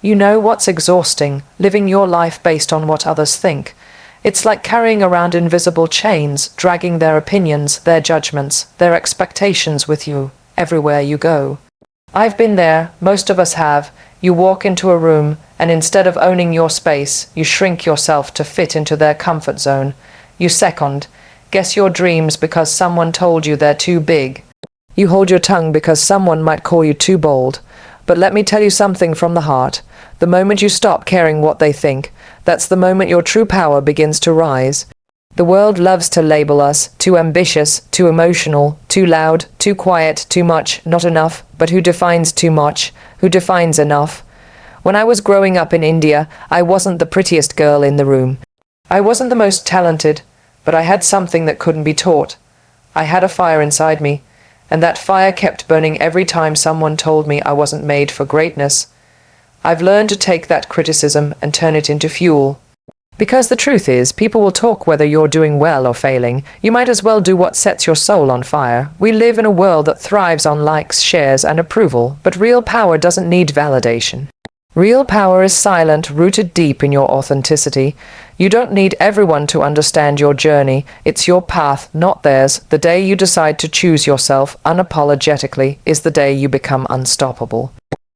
You know what's exhausting? Living your life based on what others think. It's like carrying around invisible chains, dragging their opinions, their judgments, their expectations with you everywhere you go. I've been there, most of us have. You walk into a room, and instead of owning your space, you shrink yourself to fit into their comfort zone. You second, guess your dreams because someone told you they're too big. You hold your tongue because someone might call you too bold. But let me tell you something from the heart. The moment you stop caring what they think, that's the moment your true power begins to rise. The world loves to label us too ambitious, too emotional, too loud, too quiet, too much, not enough. But who defines too much? Who defines enough? When I was growing up in India, I wasn't the prettiest girl in the room. I wasn't the most talented, but I had something that couldn't be taught. I had a fire inside me, and that fire kept burning every time someone told me I wasn't made for greatness. I've learned to take that criticism and turn it into fuel. Because the truth is, people will talk whether you're doing well or failing. You might as well do what sets your soul on fire. We live in a world that thrives on likes, shares, and approval, but real power doesn't need validation. Real power is silent, rooted deep in your authenticity. You don't need everyone to understand your journey. It's your path, not theirs. The day you decide to choose yourself unapologetically is the day you become unstoppable.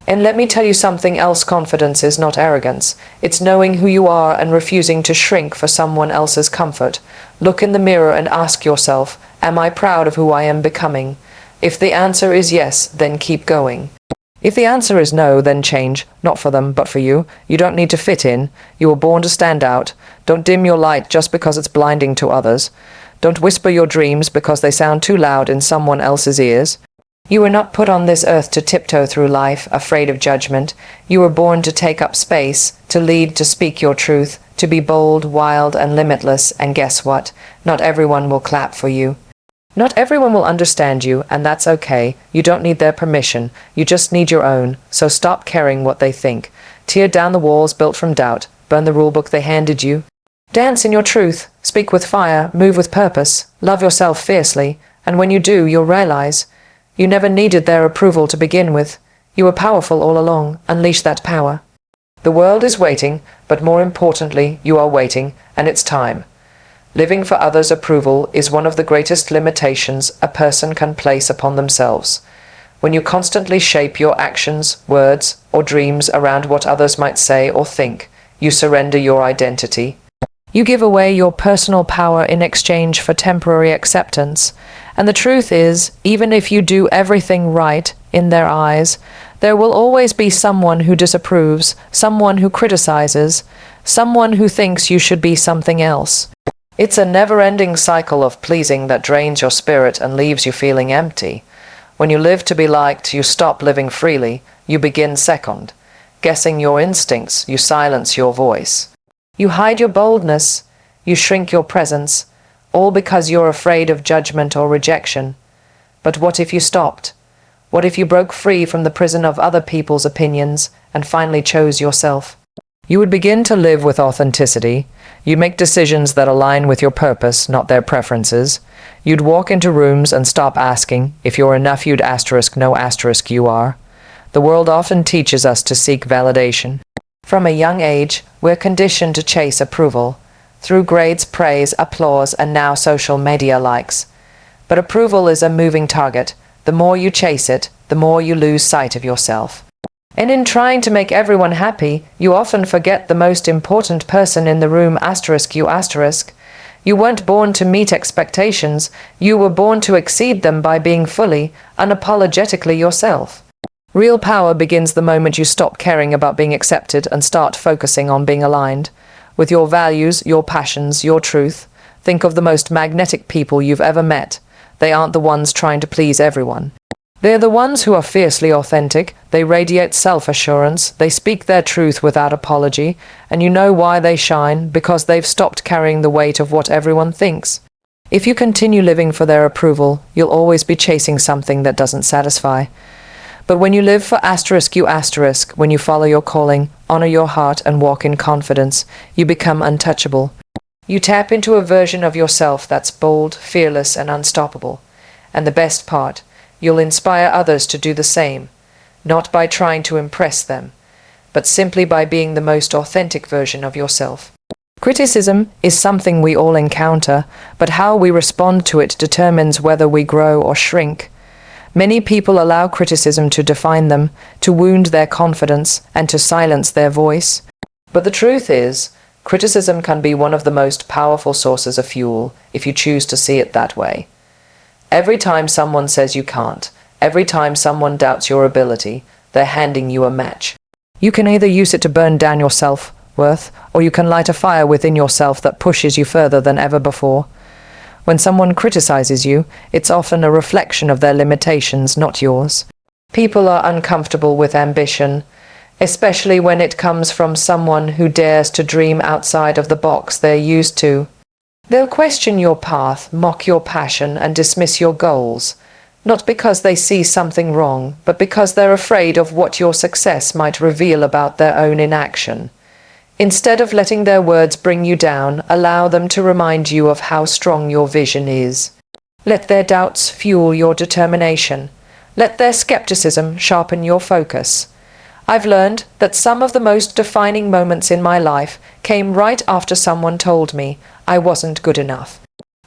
And let me tell you something else, confidence is not arrogance. It's knowing who you are and refusing to shrink for someone else's comfort. Look in the mirror and ask yourself, am I proud of who I am becoming? If the answer is yes, then keep going. If the answer is no, then change, not for them, but for you. You don't need to fit in. You were born to stand out. Don't dim your light just because it's blinding to others. Don't whisper your dreams because they sound too loud in someone else's ears. You were not put on this earth to tiptoe through life, afraid of judgment. You were born to take up space, to lead, to speak your truth, to be bold, wild, and limitless. And guess what? Not everyone will clap for you. Not everyone will understand you, and that's okay. You don't need their permission. You just need your own. So stop caring what they think. Tear down the walls built from doubt. Burn the rulebook they handed you. Dance in your truth. Speak with fire. Move with purpose. Love yourself fiercely. And when you do, you'll realize you never needed their approval to begin with. You were powerful all along. Unleash that power. The world is waiting, but more importantly, you are waiting, and it's time. Living for others' approval is one of the greatest limitations a person can place upon themselves. When you constantly shape your actions, words, or dreams around what others might say or think, you surrender your identity. You give away your personal power in exchange for temporary acceptance. And the truth is, even if you do everything right in their eyes, there will always be someone who disapproves, someone who criticizes, someone who thinks you should be something else. It's a never-ending cycle of pleasing that drains your spirit and leaves you feeling empty. When you live to be liked, you stop living freely. You begin second. Guessing your instincts, you silence your voice. You hide your boldness. You shrink your presence. All because you're afraid of judgment or rejection. But what if you stopped? What if you broke free from the prison of other people's opinions and finally chose yourself? You would begin to live with authenticity. You'd make decisions that align with your purpose, not their preferences. You'd walk into rooms and stop asking, if you're enough you'd asterisk, no asterisk you are. The world often teaches us to seek validation. From a young age, we're conditioned to chase approval, through grades, praise, applause, and now social media likes. But approval is a moving target. The more you chase it, the more you lose sight of yourself. And in trying to make everyone happy, you often forget the most important person in the room, asterisk you asterisk. You weren't born to meet expectations. You were born to exceed them by being fully, unapologetically yourself. Real power begins the moment you stop caring about being accepted and start focusing on being aligned with your values, your passions, your truth. Think of the most magnetic people you've ever met. They aren't the ones trying to please everyone. They're the ones who are fiercely authentic. They radiate self-assurance. They speak their truth without apology. And you know why they shine? Because they've stopped carrying the weight of what everyone thinks. If you continue living for their approval, you'll always be chasing something that doesn't satisfy. But when you live for asterisk you asterisk, when you follow your calling, honor your heart, and walk in confidence, you become untouchable. You tap into a version of yourself that's bold, fearless, and unstoppable. And the best part, you'll inspire others to do the same, not by trying to impress them, but simply by being the most authentic version of yourself. Criticism is something we all encounter, but how we respond to it determines whether we grow or shrink. Many people allow criticism to define them, to wound their confidence, and to silence their voice. But the truth is, criticism can be one of the most powerful sources of fuel if you choose to see it that way. Every time someone says you can't, every time someone doubts your ability, they're handing you a match. You can either use it to burn down your self-worth, or you can light a fire within yourself that pushes you further than ever before. When someone criticizes you, it's often a reflection of their limitations, not yours. People are uncomfortable with ambition, especially when it comes from someone who dares to dream outside of the box they're used to. They'll question your path, mock your passion, and dismiss your goals, not because they see something wrong, but because they're afraid of what your success might reveal about their own inaction. Instead of letting their words bring you down, allow them to remind you of how strong your vision is. Let their doubts fuel your determination. Let their skepticism sharpen your focus. I've learned that some of the most defining moments in my life came right after someone told me I wasn't good enough.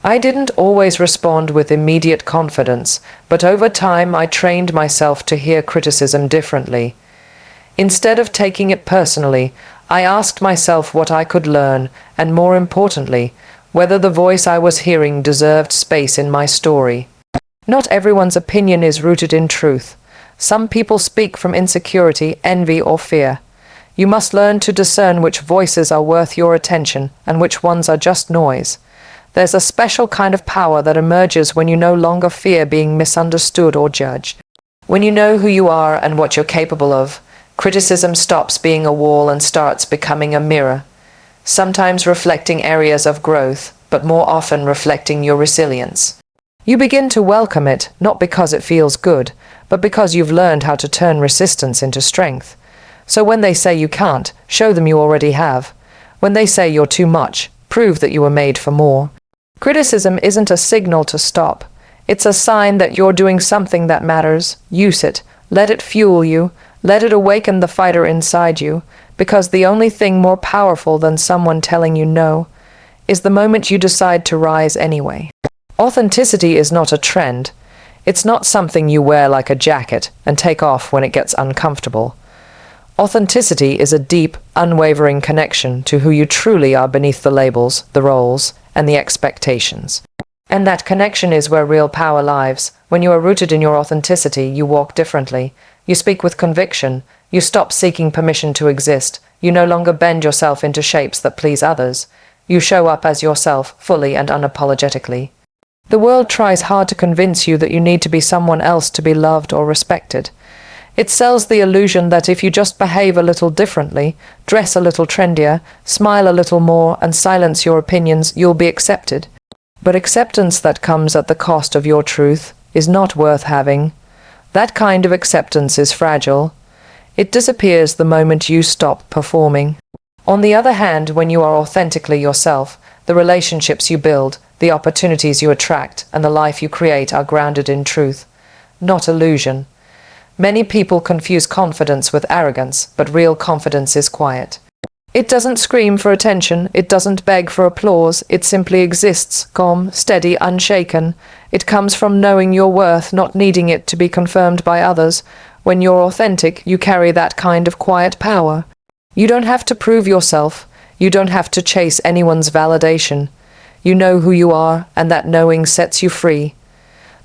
I didn't always respond with immediate confidence, but over time I trained myself to hear criticism differently. Instead of taking it personally, I asked myself what I could learn, and more importantly, whether the voice I was hearing deserved space in my story. Not everyone's opinion is rooted in truth. Some people speak from insecurity, envy, or fear. You must learn to discern which voices are worth your attention and which ones are just noise. There's a special kind of power that emerges when you no longer fear being misunderstood or judged. When you know who you are and what you're capable of, criticism stops being a wall and starts becoming a mirror, sometimes reflecting areas of growth, but more often reflecting your resilience. You begin to welcome it, not because it feels good, but because you've learned how to turn resistance into strength. So when they say you can't, show them you already have. When they say you're too much, prove that you were made for more. Criticism isn't a signal to stop. It's a sign that you're doing something that matters. Use it. Let it fuel you. Let it awaken the fighter inside you, because the only thing more powerful than someone telling you no is the moment you decide to rise anyway. Authenticity is not a trend. It's not something you wear like a jacket and take off when it gets uncomfortable. Authenticity is a deep, unwavering connection to who you truly are beneath the labels, the roles, and the expectations. And that connection is where real power lies. When you are rooted in your authenticity, you walk differently. You speak with conviction. You stop seeking permission to exist. You no longer bend yourself into shapes that please others. You show up as yourself, fully and unapologetically. The world tries hard to convince you that you need to be someone else to be loved or respected. It sells the illusion that if you just behave a little differently, dress a little trendier, smile a little more, and silence your opinions, you'll be accepted. But acceptance that comes at the cost of your truth is not worth having. That kind of acceptance is fragile. It disappears the moment you stop performing. On the other hand, when you are authentically yourself, the relationships you build, the opportunities you attract, and the life you create are grounded in truth, not illusion. Many people confuse confidence with arrogance, but real confidence is quiet. It doesn't scream for attention, it doesn't beg for applause, it simply exists, calm, steady, unshaken. It comes from knowing your worth, not needing it to be confirmed by others. When you're authentic, you carry that kind of quiet power. You don't have to prove yourself, you don't have to chase anyone's validation. You know who you are, and that knowing sets you free.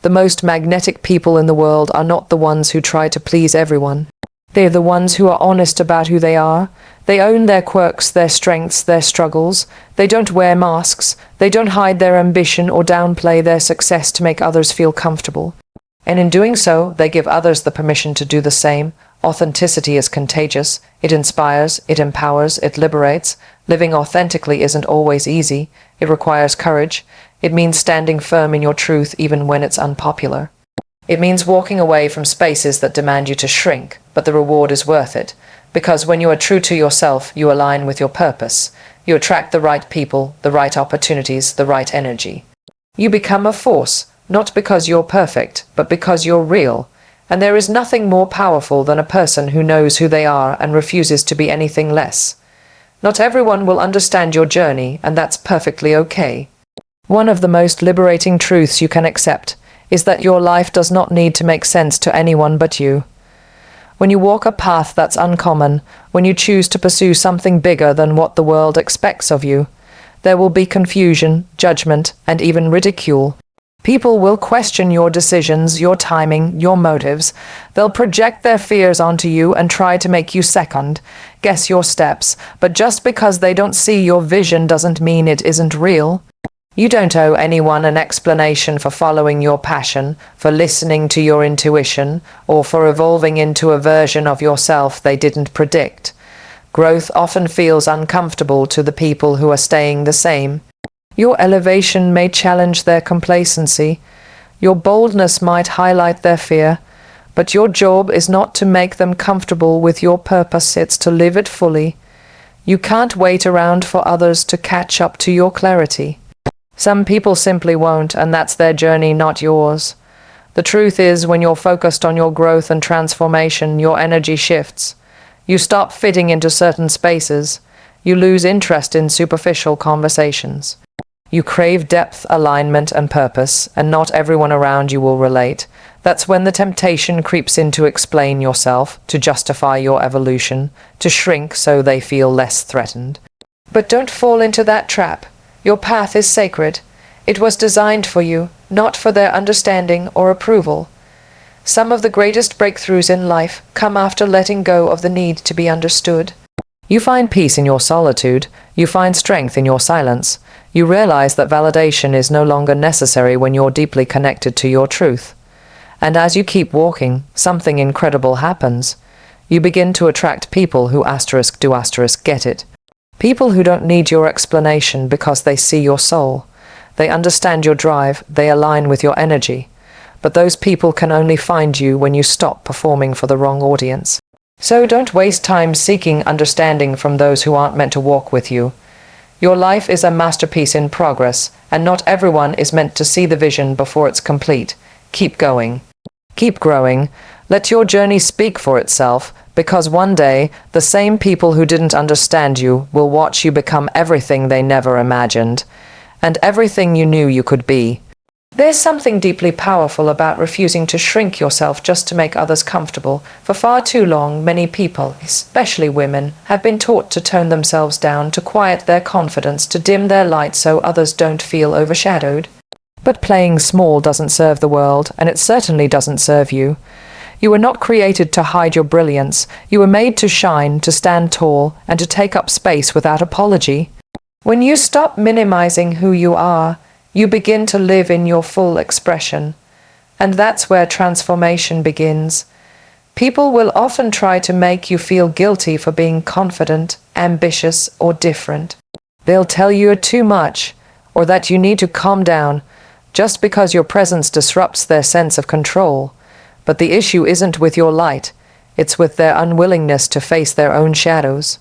The most magnetic people in the world are not the ones who try to please everyone. They're the ones who are honest about who they are. They own their quirks, their strengths, their struggles. They don't wear masks. They don't hide their ambition or downplay their success to make others feel comfortable. And in doing so, they give others the permission to do the same. Authenticity is contagious. It inspires, it empowers, it liberates. Living authentically isn't always easy. It requires courage. It means standing firm in your truth even when it's unpopular. It means walking away from spaces that demand you to shrink, but the reward is worth it. Because when you are true to yourself, you align with your purpose. You attract the right people, the right opportunities, the right energy. You become a force, not because you're perfect, but because you're real. And there is nothing more powerful than a person who knows who they are and refuses to be anything less. Not everyone will understand your journey, and that's perfectly okay. One of the most liberating truths you can accept is that your life does not need to make sense to anyone but you. When you walk a path that's uncommon, when you choose to pursue something bigger than what the world expects of you, there will be confusion, judgment, and even ridicule. People will question your decisions, your timing, your motives. They'll project their fears onto you and try to make you second, guess your steps, but just because they don't see your vision doesn't mean it isn't real. You don't owe anyone an explanation for following your passion, for listening to your intuition, or for evolving into a version of yourself they didn't predict. Growth often feels uncomfortable to the people who are staying the same. Your elevation may challenge their complacency. Your boldness might highlight their fear. But your job is not to make them comfortable with your purpose, it's to live it fully. You can't wait around for others to catch up to your clarity. Some people simply won't, and that's their journey, not yours. The truth is, when you're focused on your growth and transformation, your energy shifts. You stop fitting into certain spaces. You lose interest in superficial conversations. You crave depth, alignment, and purpose, and not everyone around you will relate. That's when the temptation creeps in to explain yourself, to justify your evolution, to shrink so they feel less threatened. But don't fall into that trap. Your path is sacred. It was designed for you, not for their understanding or approval. Some of the greatest breakthroughs in life come after letting go of the need to be understood. You find peace in your solitude. You find strength in your silence. You realize that validation is no longer necessary when you're deeply connected to your truth. And as you keep walking, something incredible happens. You begin to attract people who get it. People who don't need your explanation because they see your soul. They understand your drive. They align with your energy. But those people can only find you when you stop performing for the wrong audience. So don't waste time seeking understanding from those who aren't meant to walk with you. Your life is a masterpiece in progress, and not everyone is meant to see the vision before it's complete. Keep going. Keep growing. Let your journey speak for itself, because one day, the same people who didn't understand you will watch you become everything they never imagined, and everything you knew you could be. There's something deeply powerful about refusing to shrink yourself just to make others comfortable. For far too long, many people, especially women, have been taught to tone themselves down, to quiet their confidence, to dim their light so others don't feel overshadowed. But playing small doesn't serve the world, and it certainly doesn't serve you. You were not created to hide your brilliance. You were made to shine, to stand tall, and to take up space without apology. When you stop minimizing who you are, you begin to live in your full expression, and that's where transformation begins. People will often try to make you feel guilty for being confident, ambitious, or different. They'll tell you you're too much, or that you need to calm down, just because your presence disrupts their sense of control. But the issue isn't with your light, it's with their unwillingness to face their own shadows.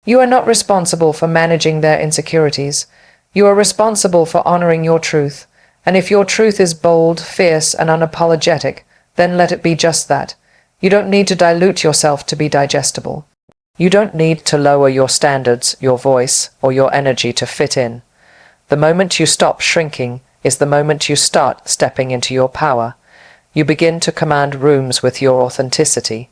You are not responsible for managing their insecurities. You are responsible for honoring your truth, and if your truth is bold, fierce, and unapologetic, then let it be just that. You don't need to dilute yourself to be digestible. You don't need to lower your standards, your voice, or your energy to fit in. The moment you stop shrinking is the moment you start stepping into your power. You begin to command rooms with your authenticity.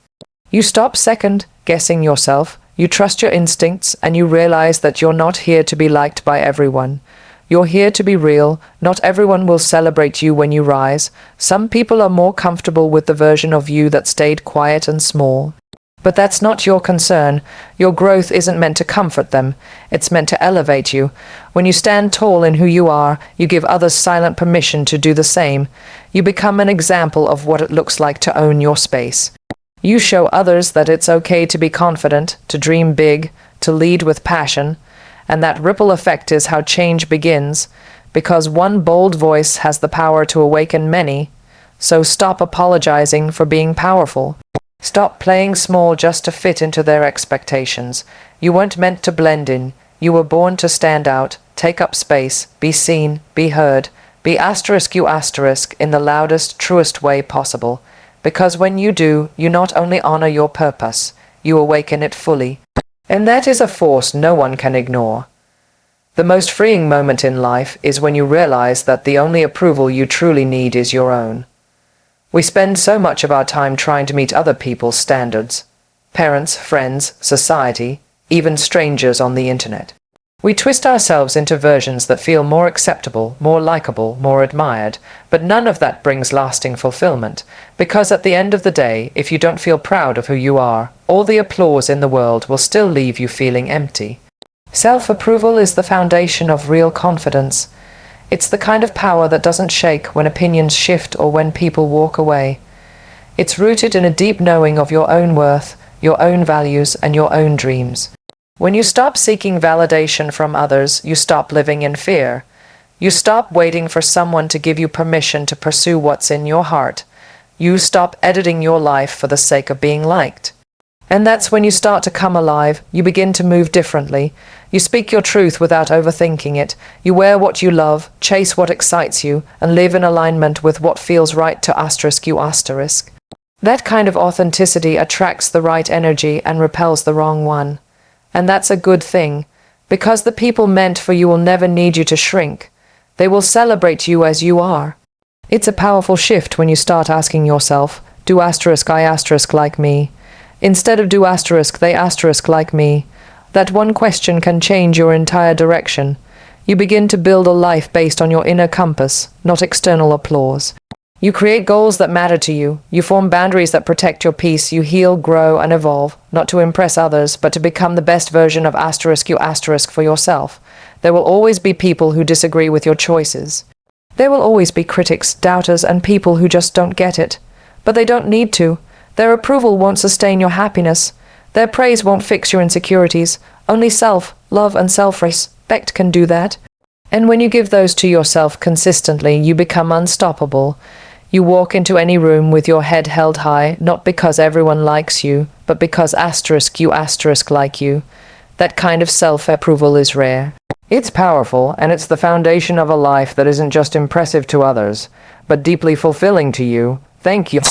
You stop second-guessing yourself. You trust your instincts, and you realize that you're not here to be liked by everyone. You're here to be real. Not everyone will celebrate you when you rise. Some people are more comfortable with the version of you that stayed quiet and small. But that's not your concern. Your growth isn't meant to comfort them. It's meant to elevate you. When you stand tall in who you are, you give others silent permission to do the same. You become an example of what it looks like to own your space. You show others that it's okay to be confident, to dream big, to lead with passion, and that ripple effect is how change begins, because one bold voice has the power to awaken many. So stop apologizing for being powerful. Stop playing small just to fit into their expectations. You weren't meant to blend in. You were born to stand out, take up space, be seen, be heard, be *U* in the loudest, truest way possible. because when you do, you not only honor your purpose, you awaken it fully. And that is a force no one can ignore. The most freeing moment in life is when you realize that the only approval you truly need is your own. We spend so much of our time trying to meet other people's standards. Parents, friends, society, even strangers on the internet. We twist ourselves into versions that feel more acceptable, more likable, more admired, but none of that brings lasting fulfillment, because at the end of the day, if you don't feel proud of who you are, all the applause in the world will still leave you feeling empty. Self-approval is the foundation of real confidence. It's the kind of power that doesn't shake when opinions shift or when people walk away. It's rooted in a deep knowing of your own worth, your own values, and your own dreams. When you stop seeking validation from others, you stop living in fear. You stop waiting for someone to give you permission to pursue what's in your heart. You stop editing your life for the sake of being liked. And that's when you start to come alive. You begin to move differently. You speak your truth without overthinking it. You wear what you love, chase what excites you, and live in alignment with what feels right to you. That kind of authenticity attracts the right energy and repels the wrong one. And that's a good thing, because the people meant for you will never need you to shrink. They will celebrate you as you are. It's a powerful shift when you start asking yourself, do I like me? Instead of do they like me? That one question can change your entire direction. You begin to build a life based on your inner compass, not external applause. You create goals that matter to you. You form boundaries that protect your peace. You heal, grow, and evolve, not to impress others, but to become the best version of you for yourself. There will always be people who disagree with your choices. There will always be critics, doubters, and people who just don't get it. But they don't need to. Their approval won't sustain your happiness. Their praise won't fix your insecurities. Only self-love and self-respect can do that. And when you give those to yourself consistently, you become unstoppable. You walk into any room with your head held high, not because everyone likes you, but because you like you. That kind of self-approval is rare. It's powerful, and it's the foundation of a life that isn't just impressive to others, but deeply fulfilling to you. Thank you.